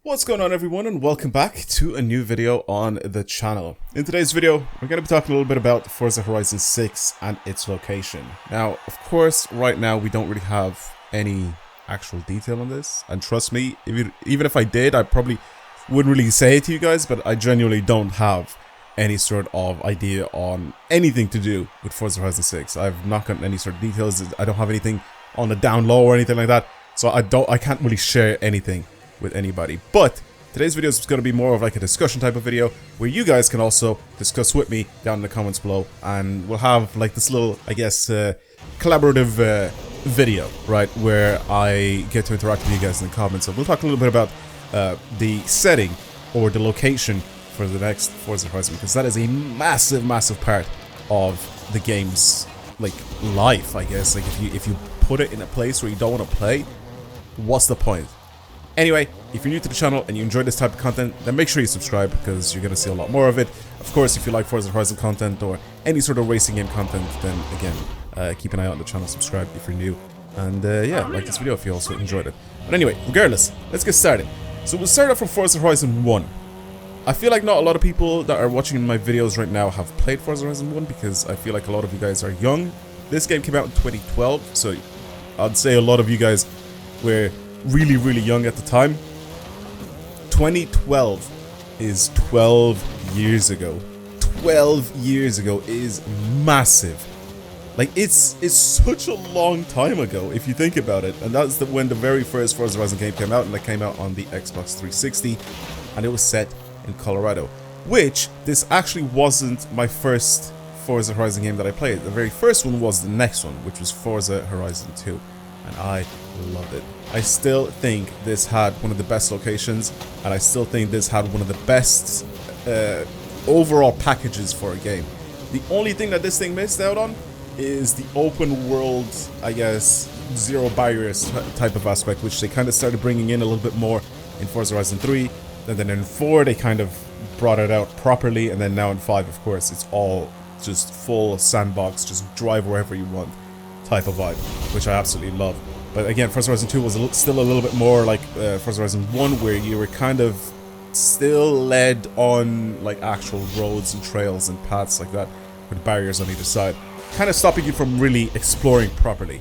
What's going on, everyone, and welcome back to a new video on the channel. In today's video, we're going to be talking a little bit about Forza Horizon 6 and its location. Now, of course, right now we don't really have any actual detail on this, and trust me, even if I did, I probably wouldn't really say it to you guys, but I genuinely don't have any sort of idea on anything to do with Forza Horizon 6. I've not gotten any sort of details. I don't have anything on the down low or anything like that, so I can't really share anything with anybody. But today's video is going to be more of like a discussion type of video where you guys can also discuss with me down in the comments below, and we'll have like this little, I guess, collaborative video, right, where I get to interact with you guys in the comments. So we'll talk a little bit about the setting or the location for the next Forza Horizon, because that is a massive part of the game's like life, I guess. Like if you put it in a place where you don't want to play, what's the point? Anyway, if you're new to the channel and you enjoy this type of content, then make sure you subscribe, because you're going to see a lot more of it. Of course, if you like Forza Horizon content or any sort of racing game content, then again, keep an eye out on the channel, subscribe if you're new, and yeah, like this video if you also enjoyed it. But anyway, regardless, let's get started. So we'll start off from Forza Horizon 1. I feel like not a lot of people that are watching my videos right now have played Forza Horizon 1, because I feel like a lot of you guys are young. This game came out in 2012, so I'd say a lot of you guys were really young at the time. 2012 is 12 years ago. 12 years ago is massive. Like, it's such a long time ago if you think about it. And that's when the very first Forza Horizon game came out, and it came out on the Xbox 360, and it was set in Colorado, which this actually wasn't my first Forza Horizon game that I played. The very first one was the next one, which was Forza Horizon 2, and I loved it. I still think this had one of the best locations, and I still think this had one of the best overall packages for a game. The only thing that this thing missed out on is the open world, I guess, zero barriers type of aspect, which they kind of started bringing in a little bit more in Forza Horizon 3, and then in 4 they kind of brought it out properly, and then now in 5, of course, it's all just full sandbox, just drive wherever you want type of vibe, which I absolutely love. But again, Forza Horizon 2 was still a little bit more like Forza Horizon 1, where you were kind of still led on like actual roads and trails and paths like that, with barriers on either side, kind of stopping you from really exploring properly.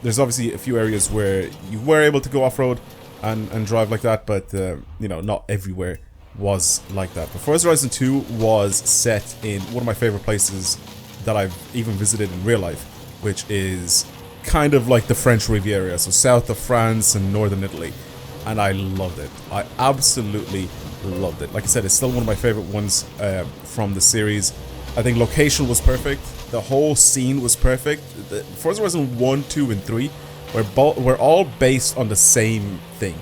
There's obviously a few areas where you were able to go off-road and drive like that, but you know, not everywhere was like that. But Forza Horizon 2 was set in one of my favorite places that I've even visited in real life, which is kind of like the French Riviera, so south of France and northern Italy, and I loved it. I absolutely loved it. Like I said, it's still one of my favorite ones from the series. I think location was perfect. The whole scene was perfect. The Forza Horizon 1, 2, and 3 were all based on the same thing.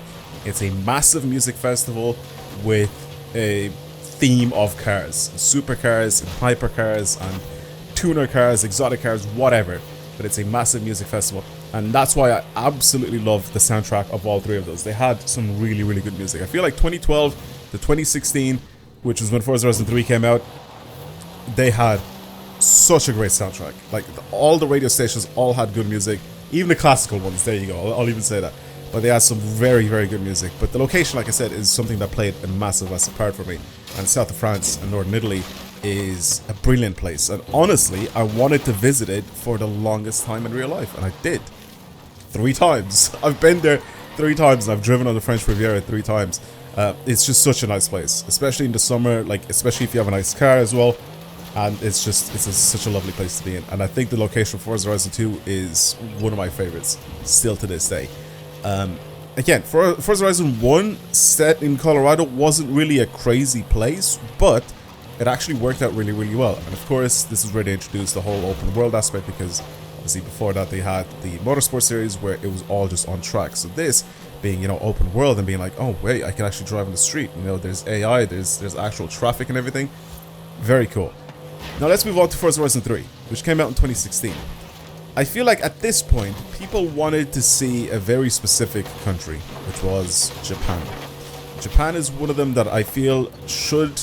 It's a massive music festival with a theme of cars, supercars, and hypercars, and tuner cars, exotic cars, whatever. But it's a massive music festival, and that's why I absolutely love the soundtrack of all three of those. They had some really good music. I feel like 2012 to 2016, which was when Forza Horizon 3 came out, they had such a great soundtrack. Like, all the radio stations all had good music, even the classical ones. There you go, I'll even say that. But they had some very good music. But the location, like I said, is something that played a massive part for me. And south of France and northern Italy is a brilliant place, and honestly, I wanted to visit it for the longest time in real life, and I did 3 times. I've been there 3 times, and I've driven on the French Riviera 3 times. It's just such a nice place, especially in the summer, like especially if you have a nice car as well, and it's such a lovely place to be in. And I think the location for Forza Horizon 2 is one of my favorites still to this day. Again, Forza Horizon 1 set in Colorado wasn't really a crazy place, but it actually worked out really well. And of course, this is where they introduced the whole open world aspect, because obviously before that they had the motorsport series where it was all just on track. So this being, you know, open world and being like, oh wait, I can actually drive on the street, you know, there's AI, there's actual traffic and everything. Very cool. Now let's move on to Forza Horizon 3, which came out in 2016. I feel like at this point, people wanted to see a very specific country, which was Japan. Japan is one of them that I feel should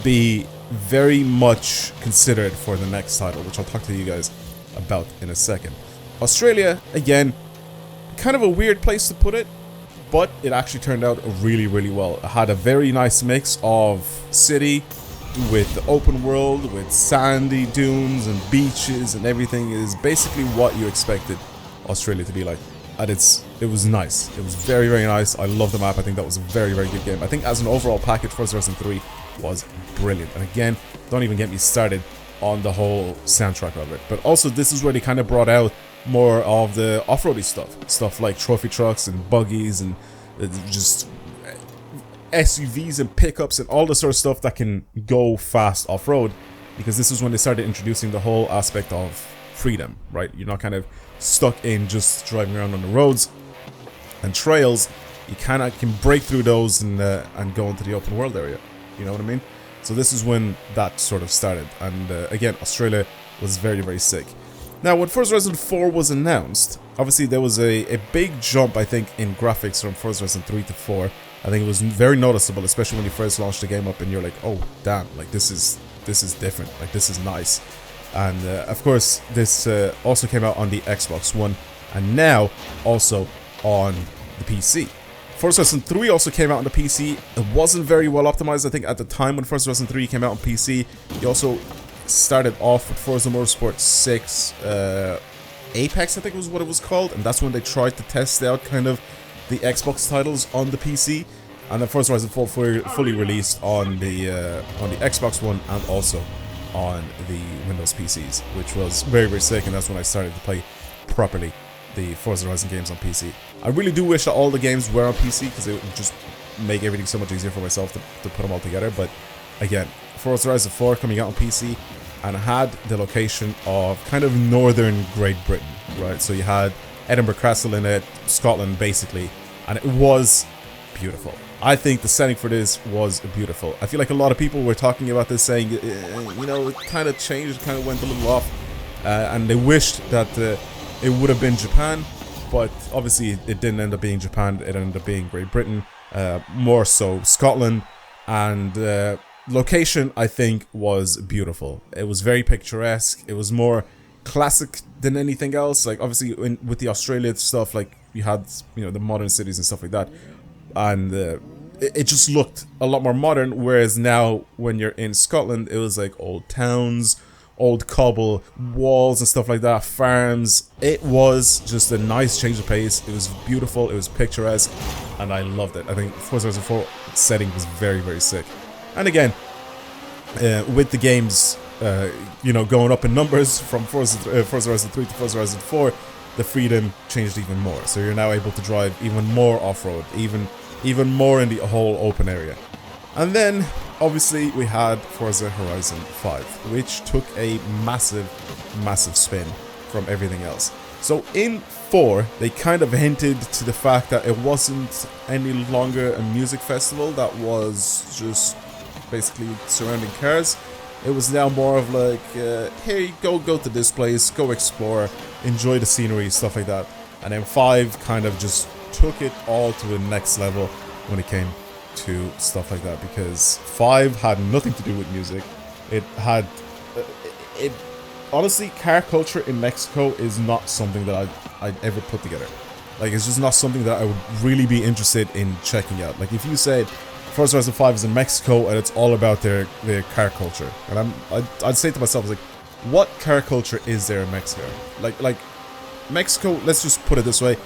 be very much considered for the next title, which I'll talk to you guys about in a second. Australia, again, kind of a weird place to put it. but it actually turned out really, really well. It had a very nice mix of city with the open world, with sandy dunes and beaches, and everything is basically what you expected Australia to be like. And it was nice. It was very, very nice. I love the map. I think that was a very, very good game. I think as an overall package, Forza Horizon 3 was brilliant. And again, don't even get me started on the whole soundtrack of it. But also, this is where they kind of brought out more of the off-roady stuff like trophy trucks and buggies and just SUVs and pickups and all the sort of stuff that can go fast off-road, because this is when they started introducing the whole aspect of freedom, right? You're not kind of stuck in just driving around on the roads and trails. You can break through those and go into the open world area. You know what I mean? So this is when that sort of started, and again, Australia was very, very sick. Now, when Forza Horizon 4 was announced, obviously there was a big jump, I think, in graphics from Forza Horizon 3 to 4. I think it was very noticeable, especially when you first launched the game up and you're like, oh, damn, like this is different, like this is nice. And of course, this also came out on the Xbox One, and now also on the PC. Forza Horizon 3 also came out on the PC. It wasn't very well optimized, I think, at the time when Forza Horizon 3 came out on PC. You also started off with Forza Motorsport 6 Apex, I think was what it was called, and that's when they tried to test out kind of the Xbox titles on the PC. And then Forza Horizon 4 fully released on the Xbox One and also on the Windows PCs, which was very, very sick, and that's when I started to play properly the Forza Horizon games on PC. I really do wish that all the games were on PC, because it would just make everything so much easier for myself to put them all together. But again, Forza Horizon 4 coming out on PC, and it had the location of kind of northern Great Britain, right? So you had Edinburgh Castle in it, Scotland basically, and it was beautiful. I think the setting for this was beautiful. I feel like a lot of people were talking about this, saying, you know, it kind of changed, kind of went a little off, and they wished that it would have been Japan, but obviously it didn't end up being Japan. It ended up being Great Britain, more so Scotland, and location, I think, was beautiful. It was very picturesque. It was more classic than anything else. Like, obviously, with the Australia stuff, like, you had, you know, the modern cities and stuff like that, and it just looked a lot more modern. Whereas now, when you're in Scotland, it was like old towns, old cobble walls and stuff like that, farms. It was just a nice change of pace. It was beautiful. It was picturesque, and I loved it. I think Forza Horizon 4 setting was very, very sick. And again, with the games, you know, going up in numbers from Forza Horizon 3 to Forza Horizon 4, the freedom changed even more. So you're now able to drive even more off-road, even more in the whole open area. And then, obviously, we had Forza Horizon 5, which took a massive, massive spin from everything else. So in 4, they kind of hinted to the fact that it wasn't any longer a music festival that was just basically surrounding cars. It was now more of like, hey, go to this place, go explore, enjoy the scenery, stuff like that. And then 5 kind of just took it all to the next level when it came to stuff like that, because 5 had nothing to do with music. It had, honestly, car culture in Mexico is not something that I'd ever put together. Like, it's just not something that I would really be interested in checking out. Like, if you said Forza Horizon 5 is in Mexico and it's all about their car culture, and I'd say to myself, like, what car culture is there in Mexico? Like Mexico, let's just put it this way,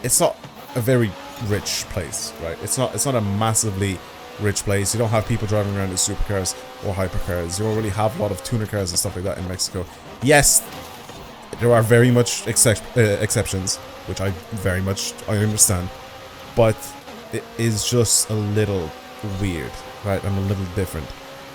it's not a very rich place, right? It's not a massively rich place. You don't have people driving around in supercars or hypercars. You don't really have a lot of tuner cars and stuff like that in Mexico. Yes, there are very much exceptions, which I understand, but it is just a little weird, right, and a little different.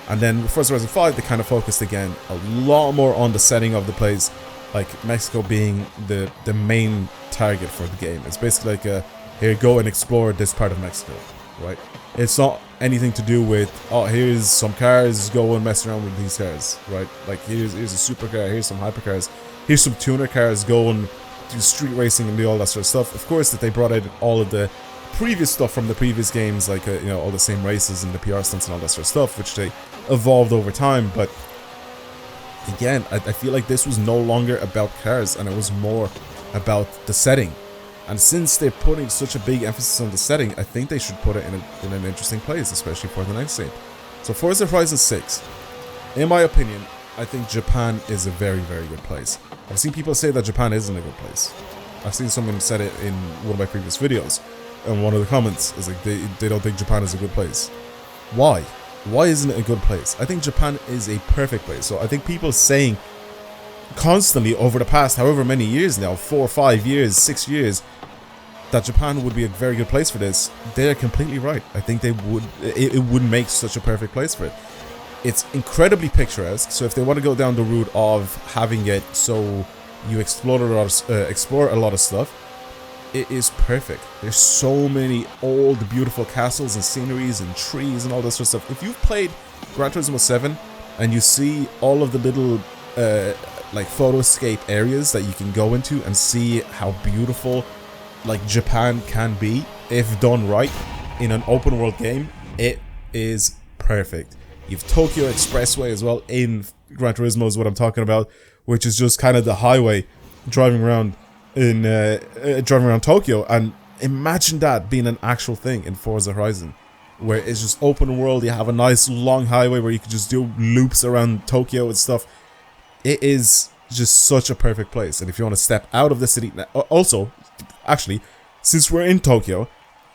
And then with Forza Horizon 5, they kind of focused again a lot more on the setting of the place, like Mexico being the main target for the game. It's basically like here, go and explore this part of Mexico, right? It's not anything to do with, oh, here's some cars, go and mess around with these cars, right? Like, here's a supercar, here's some hypercars, here's some tuner cars, go and do street racing and do all that sort of stuff. Of course, that they brought out all of the previous stuff from the previous games, like, you know, all the same races and the PR stunts and all that sort of stuff, which they evolved over time. But again, I feel like this was no longer about cars, and it was more about the setting. And since they're putting such a big emphasis on the setting, I think they should put it in an interesting place, especially for the next game. So Forza Horizon 6, in my opinion, I think Japan is a very, very good place. I've seen people say that Japan isn't a good place. I've seen someone said it in one of my previous videos, and one of the comments is like they don't think Japan is a good place. Why? Why isn't it a good place? I think Japan is a perfect place. So I think people saying constantly over the past however many years now, 4, 5 years, 6 years, that Japan would be a very good place for this, they're completely right. I think they would. It would make such a perfect place for it. It's incredibly picturesque. So if they want to go down the route of having it so you explore a lot of stuff, it is perfect. There's so many old, beautiful castles and sceneries and trees and all this sort of stuff. If you've played Gran Turismo 7 and you see all of the little like photoscape areas that you can go into and see how beautiful like Japan can be if done right in an open world game, it is perfect. You've Tokyo Expressway as well in Gran Turismo is what I'm talking about, which is just kind of the highway driving around Tokyo. And imagine that being an actual thing in Forza Horizon, where it's just open world. You have a nice long highway where you can just do loops around Tokyo and stuff. It is just such a perfect place. And if you want to step out of the city, also, actually, since we're in Tokyo,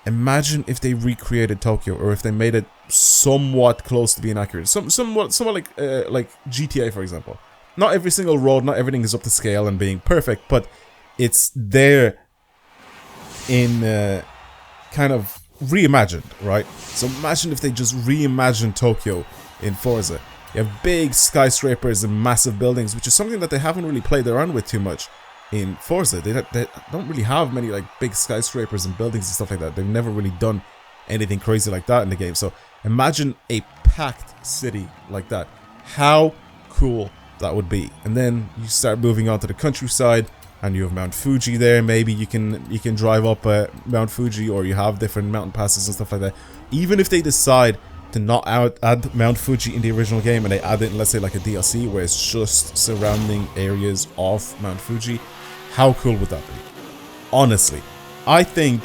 imagine if they recreated Tokyo, or if they made it somewhat close to being accurate. Somewhat like GTA, for example. Not every single road, not everything is up to scale and being perfect, but it's there in kind of reimagined, right? So imagine if they just reimagined Tokyo in Forza. You have big skyscrapers and massive buildings, which is something that they haven't really played around with too much in Forza. They don't really have many like big skyscrapers and buildings and stuff like that. They've never really done anything crazy like that in the game. So imagine a packed city like that. How cool that would be. And then you start moving on to the countryside, and you have Mount Fuji there. Maybe you can drive up Mount Fuji, or you have different mountain passes and stuff like that. Even if they decide to not add Mount Fuji in the original game, and they add it in, let's say, like a DLC where it's just surrounding areas of Mount Fuji, how cool would that be? Honestly, I think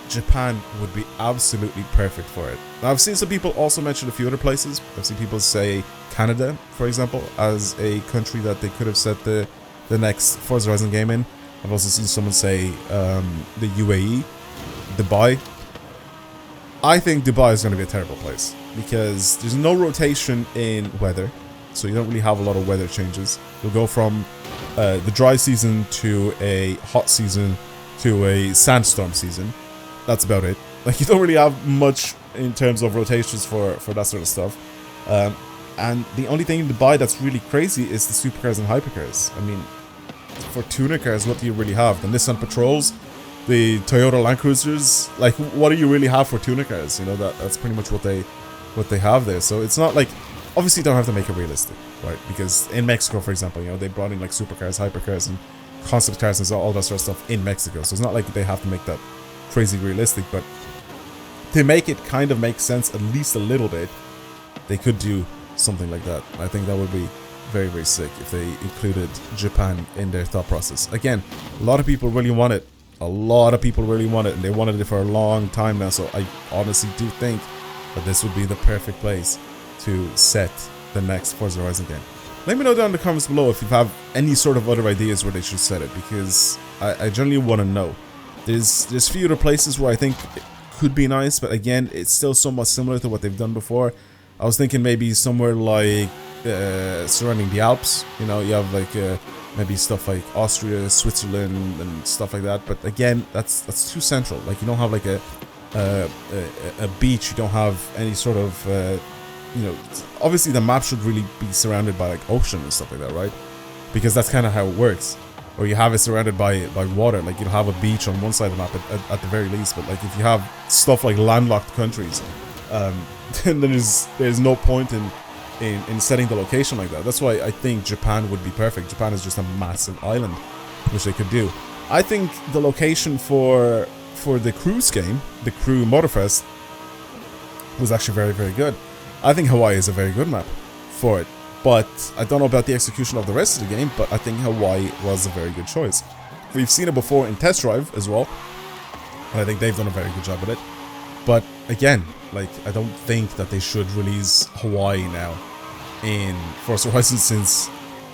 Japan would be absolutely perfect for it. Now, I've seen some people also mention a few other places. I've seen people say Canada, for example, as a country that they could have set the next Forza Horizon game in. I've also seen someone say the UAE, Dubai. I think Dubai is going to be a terrible place because there's no rotation in weather, so you don't really have a lot of weather changes. You'll go from the dry season to a hot season to a sandstorm season. That's about it. Like, you don't really have much in terms of rotations for that sort of stuff. And the only thing in Dubai that's really crazy is the supercars and hypercars. I mean, for tuner cars, what do you really have? The Nissan Patrols, the Toyota Land Cruisers. Like, what do you really have for tuner cars? You know, that's pretty much what they have there. So it's not like, obviously, you don't have to make it realistic, right? Because in Mexico, for example, you know, they brought in like supercars, hypercars, and concept cars and all that sort of stuff in Mexico. So it's not like they have to make that crazy realistic, but to make it kind of make sense at least a little bit, they could do something like that. I think that would be very, very sick if they included Japan in their thought process. Again, a lot of people really want it. A lot of people really want it, and they wanted it for a long time now. So I honestly do think that this would be the perfect place to set the next Forza Horizon game. Let me know down in the comments below if you have any sort of other ideas where they should set it, because I generally want to know. There's few other places where I think it could be nice, but again, it's still somewhat similar to what they've done before. I was thinking maybe somewhere like surrounding the Alps. You know, you have like maybe stuff like Austria, Switzerland, and stuff like that. But again, that's too central. Like, you don't have like a beach. You don't have any sort of you know. Obviously, the map should really be surrounded by like ocean and stuff like that, right? Because that's kind of how it works. Or you have it surrounded by water. Like, you'll have a beach on one side of the map at the very least. But like, if you have stuff like landlocked countries, then there's no point in setting the location like that. That's why I think Japan would be perfect. Japan is just a massive island, which they could do. I think the location for the cruise game, the Crew Motorfest, was actually very, very good. I think Hawaii is a very good map for it. But I don't know about the execution of the rest of the game, but I think Hawaii was a very good choice. We've seen it before in Test Drive as well, and I think they've done a very good job with it. But again, like, I don't think that they should release Hawaii now in Forza Horizon, since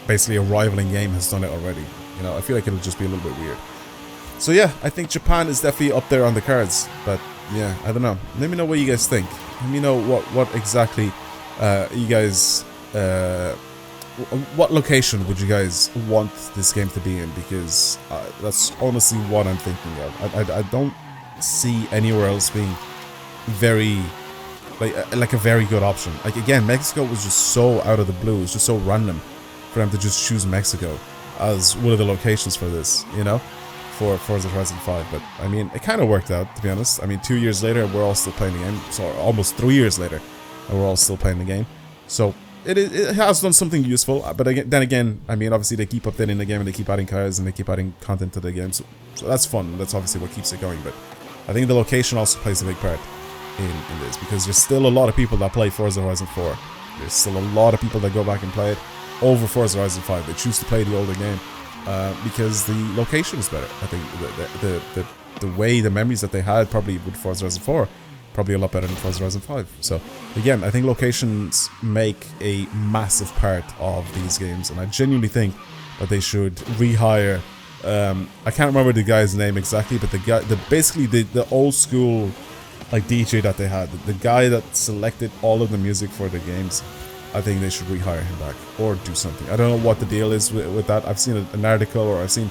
basically a rivaling game has done it already. You know, I feel like it'll just be a little bit weird. So yeah, I think Japan is definitely up there on the cards. But yeah, I don't know. Let me know what you guys think. Let me know what exactly you guys... what location would you guys want this game to be in? Because that's honestly what I'm thinking of. I don't see anywhere else being very... like a very good option. Like, again, Mexico was just so out of the blue. It was just so random for them to just choose Mexico as one of the locations for this, you know, for Forza Horizon 5. But I mean, it kind of worked out, to be honest. I mean, 2 years later, we're all still playing the game. So almost 3 years later, and we're all still playing the game. So it has done something useful. But then again, I mean, obviously they keep updating the game and they keep adding cars and they keep adding content to the game. So that's fun. That's obviously what keeps it going. But I think the location also plays a big part in this, because there's still a lot of people that play Forza Horizon 4. There's still a lot of people that go back and play it over Forza Horizon 5. They choose to play the older game because the location is better. I think the way, the memories that they had probably with Forza Horizon 4, probably a lot better than Forza Horizon 5. So again, I think locations make a massive part of these games, and I genuinely think that they should rehire. I can't remember the guy's name exactly, but the guy, basically the old school like DJ that they had, the guy that selected all of the music for the games. I think they should rehire him back or do something. I don't know what the deal is with that. I've seen an article, or I've seen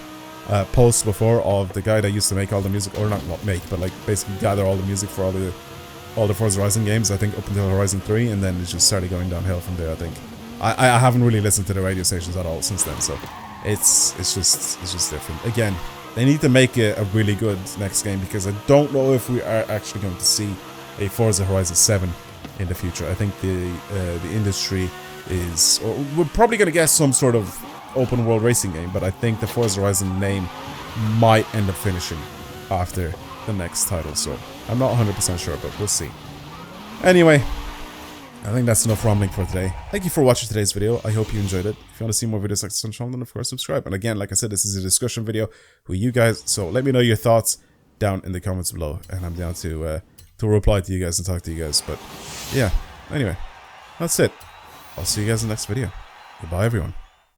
posts before of the guy that used to make all the music, or not make, but like basically gather all the music for all the Forza Horizon games. I think up until Horizon 3, and then it just started going downhill from there. I think I haven't really listened to the radio stations at all since then, so it's just different. Again, they need to make it a really good next game, because I don't know if we are actually going to see a Forza Horizon 7 in the future. I think the industry is, or we're probably going to get some sort of open world racing game, but I think the Forza Horizon name might end up finishing after the next title, so I'm not 100% sure, but we'll see. Anyway, I think that's enough rambling for today. Thank you for watching today's video. I hope you enjoyed it. If you want to see more videos like this on the channel, then of course subscribe. And again, like I said, this is a discussion video with you guys, so let me know your thoughts down in the comments below, and I'm down to reply to you guys and talk to you guys. But yeah, anyway, that's it. I'll see you guys in the next video. Goodbye, everyone.